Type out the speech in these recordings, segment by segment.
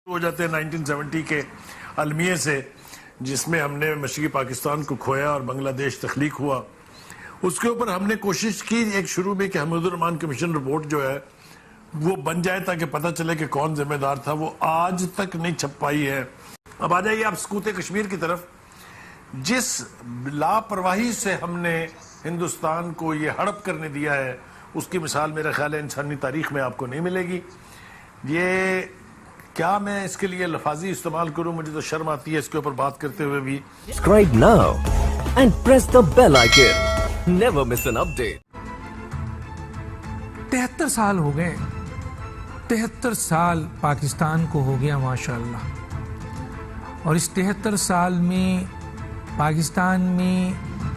ہو جاتے ہیں 1970 کے المیے سے، جس میں ہم نے مشرقی پاکستان کو کھویا اور بنگلہ دیش تخلیق ہوا. اس کے اوپر ہم نے کوشش کی ایک شروع میں کہ حمید الرحمان کمیشن رپورٹ جو ہے وہ بن جائے تاکہ پتہ چلے کہ کون ذمہ دار تھا. وہ آج تک نہیں چھپ پائی ہے. اب آ جائیے آپ سکوت کشمیر کی طرف. جس لاپرواہی سے ہم نے ہندوستان کو یہ ہڑپ کرنے دیا ہے اس کی مثال میرا خیال ہے انسانی تاریخ میں آپ کو نہیں ملے گی. یہ کیا میں اس کے لیے لفاظی استعمال کروں؟ مجھے تو شرم آتی ہے اس کے اوپر بات کرتے ہوئے بھی. Subscribe now and press the bell icon. Never miss an update. 73 سال ہو گئے. 73 سال پاکستان کو ہو گیا ماشاءاللہ. اور اس 73 سال میں پاکستان میں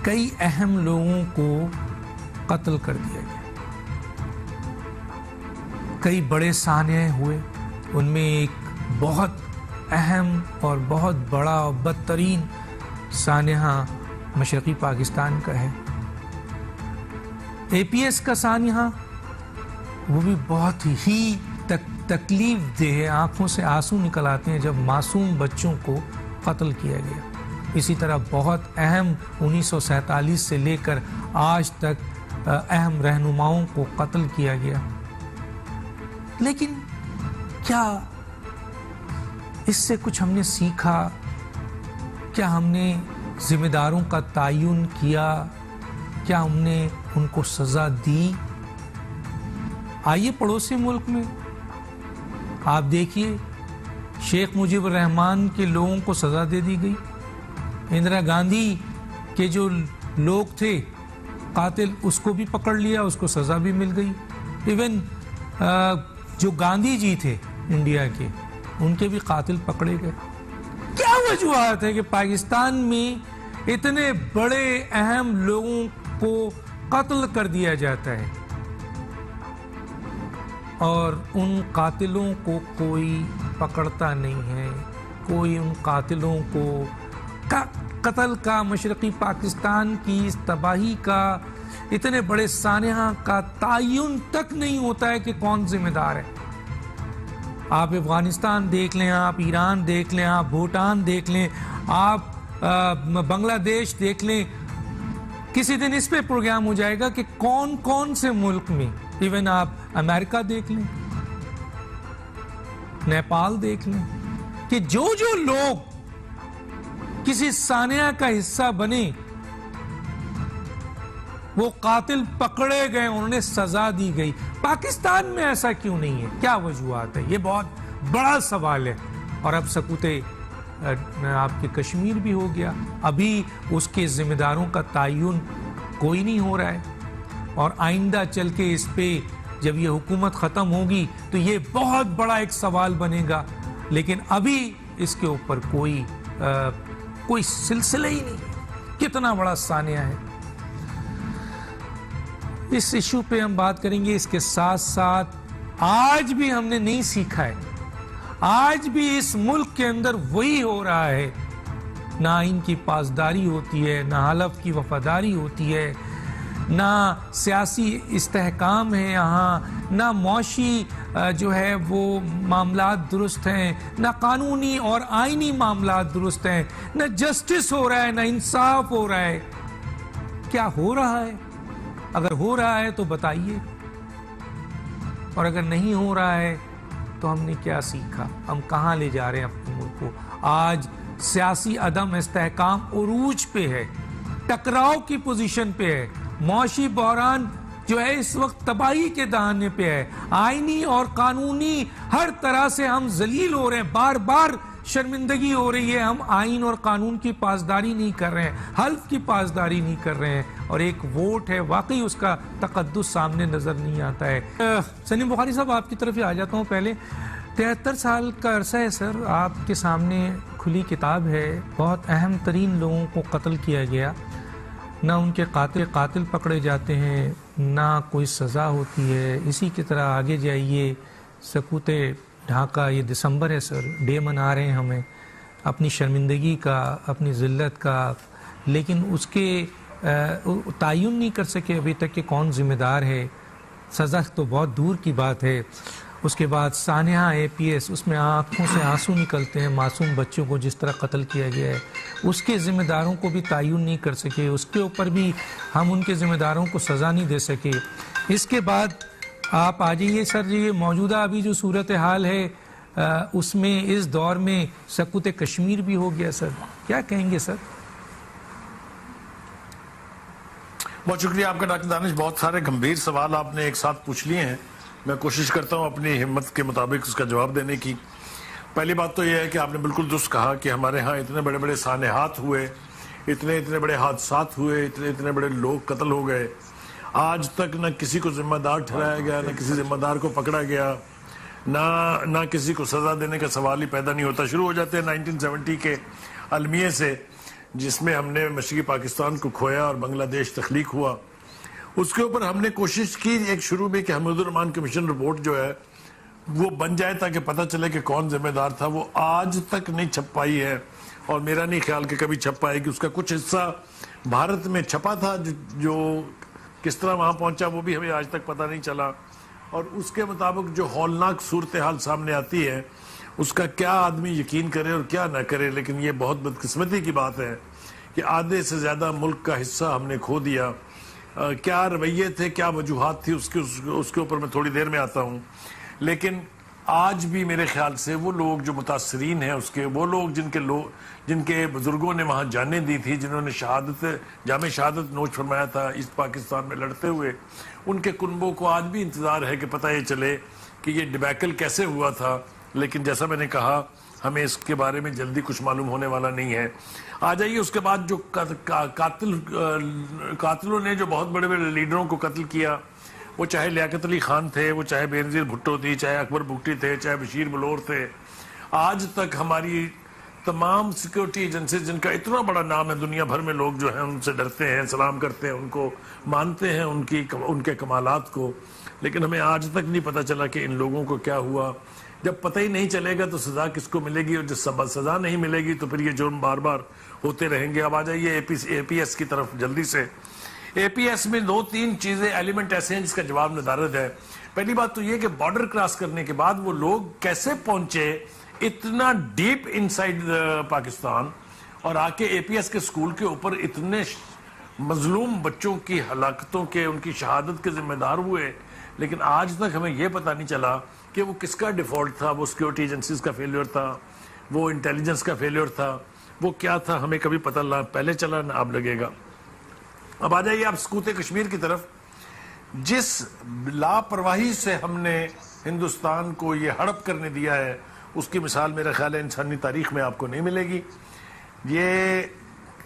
کئی اہم لوگوں کو قتل کر دیا گیا. کئی بڑے سانحے ہوئے. ان میں ایک بہت اہم اور بہت بڑا اور بدترین سانحہ مشرقی پاکستان کا ہے. اے پی ایس کا سانحہ وہ بھی بہت ہی تکلیف دہ ہے. آنکھوں سے آنسو نکل آتے ہیں جب معصوم بچوں کو قتل کیا گیا. اسی طرح بہت اہم 1947 سے لے کر آج تک اہم رہنماؤں کو قتل کیا گیا. لیکن کیا اس سے کچھ ہم نے سیکھا؟ کیا ہم نے ذمہ داروں کا تعین کیا؟ کیا ہم نے ان کو سزا دی؟ آئیے پڑوسی ملک میں آپ دیکھیے شیخ مجیب الرحمان کے لوگوں کو سزا دے دی گئی. اندرا گاندھی کے جو لوگ تھے قاتل اس کو بھی پکڑ لیا، اس کو سزا بھی مل گئی. ایون جو گاندھی جی تھے انڈیا کے ان کے بھی قاتل پکڑے گئے. کیا وجوہات ہے کہ پاکستان میں اتنے بڑے اہم لوگوں کو قتل کر دیا جاتا ہے اور ان قاتلوں کو کوئی پکڑتا نہیں ہے؟ کوئی ان قاتلوں کو قتل کا، مشرقی پاکستان کی اس تباہی کا، اتنے بڑے سانحہ کا تعین تک نہیں ہوتا ہے کہ کون ذمہ دار ہے. آپ افغانستان دیکھ لیں، آپ ایران دیکھ لیں، آپ بھوٹان دیکھ لیں، آپ بنگلہ دیش دیکھ لیں. کسی دن اس پہ پروگرام ہو جائے گا کہ کون کون سے ملک میں. ایون آپ امریکہ دیکھ لیں، نیپال دیکھ لیں کہ جو لوگ کسی سانحہ کا حصہ بنے وہ قاتل پکڑے گئے، انہوں نے سزا دی گئی. پاکستان میں ایسا کیوں نہیں ہے؟ کیا وجوہات ہے؟ یہ بہت بڑا سوال ہے. اور اب سکوت آپ کے کشمیر بھی ہو گیا. ابھی اس کے ذمہ داروں کا تعین کوئی نہیں ہو رہا ہے اور آئندہ چل کے اس پہ جب یہ حکومت ختم ہوگی تو یہ بہت بڑا ایک سوال بنے گا. لیکن ابھی اس کے اوپر کوئی سلسلہ ہی نہیں. کتنا بڑا سانحہ ہے. اس ایشو پہ ہم بات کریں گے. اس کے ساتھ ساتھ آج بھی ہم نے نہیں سیکھا ہے. آج بھی اس ملک کے اندر وہی ہو رہا ہے. نہ آئین کی پاسداری ہوتی ہے، نہ حلف کی وفاداری ہوتی ہے، نہ سیاسی استحکام ہے یہاں، نہ معاشی جو ہے وہ معاملات درست ہیں، نہ قانونی اور آئینی معاملات درست ہیں، نہ جسٹس ہو رہا ہے، نہ انصاف ہو رہا ہے. کیا ہو رہا ہے؟ اگر ہو رہا ہے تو بتائیے، اور اگر نہیں ہو رہا ہے تو ہم نے کیا سیکھا؟ ہم کہاں لے جا رہے ہیں اپنے ملک کو؟ آج سیاسی عدم استحکام عروج پہ ہے، ٹکراؤ کی پوزیشن پہ ہے. معاشی بحران جو ہے اس وقت تباہی کے دہانے پہ ہے. آئینی اور قانونی ہر طرح سے ہم ذلیل ہو رہے ہیں. بار بار شرمندگی ہو رہی ہے. ہم آئین اور قانون کی پاسداری نہیں کر رہے ہیں، حلف کی پاسداری نہیں کر رہے ہیں. اور ایک ووٹ ہے، واقعی اس کا تقدس سامنے نظر نہیں آتا ہے. سلیم بخاری صاحب آپ کی طرف ہی آ جاتا ہوں. پہلے 73 سال کا عرصہ ہے سر، آپ کے سامنے کھلی کتاب ہے. بہت اہم ترین لوگوں کو قتل کیا گیا. نہ ان کے قاتل پکڑے جاتے ہیں، نہ کوئی سزا ہوتی ہے. اسی کی طرح آگے جائیے، سکوت ڈھاکہ، یہ دسمبر ہے سر، ڈے منا رہے ہیں ہمیں اپنی شرمندگی کا، اپنی ذلت کا. لیکن اس کے تعین نہیں کر سکے ابھی تک کہ کون ذمہ دار ہے. سزا تو بہت دور کی بات ہے. اس کے بعد سانحہ APS، اس میں آنکھوں سے آنسو نکلتے ہیں، معصوم بچوں کو جس طرح قتل کیا گیا ہے، اس کے ذمہ داروں کو بھی تعین نہیں کر سکے، اس کے اوپر بھی ہم ان کے ذمہ داروں کو سزا نہیں دے سکے۔ اس کے بعد آپ آ جائیے سر جی، یہ موجودہ ابھی جو صورتحال ہے اس میں اس دور میں سقوط کشمیر بھی ہو گیا سر، کیا کہیں گے سر؟ بہت شکریہ آپ کا ڈاکٹر دانش، بہت سارے گمبھیر سوال آپ نے ایک ساتھ پوچھ لیے ہیں، میں کوشش کرتا ہوں اپنی ہمت کے مطابق اس کا جواب دینے کی۔ پہلی بات تو یہ ہے کہ آپ نے بالکل درست کہا کہ ہمارے ہاں اتنے بڑے بڑے سانحات ہوئے، اتنے بڑے حادثات ہوئے، اتنے بڑے لوگ قتل ہو گئے، آج تک نہ کسی کو ذمہ دار ٹھہرایا گیا، نہ کسی ذمہ دار کو پکڑا گیا، نہ کسی کو سزا دینے کا سوال ہی پیدا نہیں ہوتا۔ شروع ہو جاتے ہیں 1970 کے المیے سے، جس میں ہم نے مشرقی پاکستان کو کھویا اور بنگلہ دیش تخلیق ہوا۔ اس کے اوپر ہم نے کوشش کی ایک شروع میں کہ حمید الرحمان کمیشن رپورٹ جو ہے وہ بن جائے تاکہ پتہ چلے کہ کون ذمہ دار تھا، وہ آج تک نہیں چھپ پائی ہے، اور میرا نہیں خیال کہ کبھی چھپ پائے گی۔ اس کا کچھ حصہ بھارت میں چھپا تھا، جو کس طرح وہاں پہنچا وہ بھی ہمیں آج تک پتہ نہیں چلا، اور اس کے مطابق جو ہولناک صورتحال سامنے آتی ہے اس کا کیا آدمی یقین کرے اور کیا نہ کرے۔ لیکن یہ بہت بدقسمتی کی بات ہے کہ آدھے سے زیادہ ملک کا حصہ ہم نے کھو دیا۔ کیا رویے تھے، کیا وجوہات تھی، اس کے اوپر میں تھوڑی دیر میں آتا ہوں۔ لیکن آج بھی میرے خیال سے وہ لوگ جو متاثرین ہیں اس کے، وہ لوگ جن کے بزرگوں نے وہاں جانیں دی تھی، جنہوں نے جامع شہادت نوش فرمایا تھا ایسٹ پاکستان میں لڑتے ہوئے، ان کے کنبوں کو آج بھی انتظار ہے کہ پتہ یہ چلے کہ یہ ڈیبیکل کیسے ہوا تھا۔ لیکن جیسا میں نے کہا ہمیں اس کے بارے میں جلدی کچھ معلوم ہونے والا نہیں ہے۔ آ جائیے اس کے بعد جو قاتلوں نے جو بہت بڑے بڑے لیڈروں کو قتل کیا، وہ چاہے لیاقت علی خان تھے، وہ چاہے بینظیر بھٹو تھی، چاہے اکبر بگٹی تھے، چاہے بشیر بلور تھے، آج تک ہماری تمام سیکیورٹی ایجنسیز جن کا اتنا بڑا نام ہے دنیا بھر میں، لوگ جو ہیں ان سے ڈرتے ہیں، سلام کرتے ہیں، ان کو مانتے ہیں، ان کے کمالات کو، لیکن ہمیں آج تک نہیں پتہ چلا کہ ان لوگوں کو کیا ہوا۔ جب پتہ ہی نہیں چلے گا تو سزا کس کو ملے گی، اور جس سزا نہیں ملے گی تو پھر یہ جرم بار بار ہوتے رہیں گے۔ اب آ جائیے APS کی طرف جلدی سے۔ APS میں 2-3 چیزیں ایلیمنٹ ایسے ہیں جس کا جواب ندارت ہے۔ پہلی بات تو یہ کہ بارڈر کراس کرنے کے بعد وہ لوگ کیسے پہنچے اتنا ڈیپ انسائیڈ پاکستان، اور آ کے APS کے سکول کے اوپر اتنے مظلوم بچوں کی ہلاکتوں کے، ان کی شہادت کے ذمہ دار ہوئے، لیکن آج تک ہمیں یہ پتہ نہیں چلا کہ وہ کس کا ڈیفالٹ تھا، وہ سیکیورٹی ایجنسیز کا فیلیور تھا، وہ انٹیلیجنس کا فیلیور تھا، وہ کیا تھا، ہمیں کبھی پتہ نہ پہلے چلا نہ اب لگے گا۔ اب آ جائیے آپ سقوط کشمیر کی طرف۔ جس لاپرواہی سے ہم نے ہندوستان کو یہ ہڑپ کرنے دیا ہے، اس کی مثال میرا خیال ہے انسانی تاریخ میں آپ کو نہیں ملے گی۔ یہ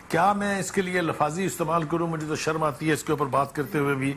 کیا میں اس کے لیے لفاظی استعمال کروں، مجھے تو شرم آتی ہے اس کے اوپر بات کرتے ہوئے بھی۔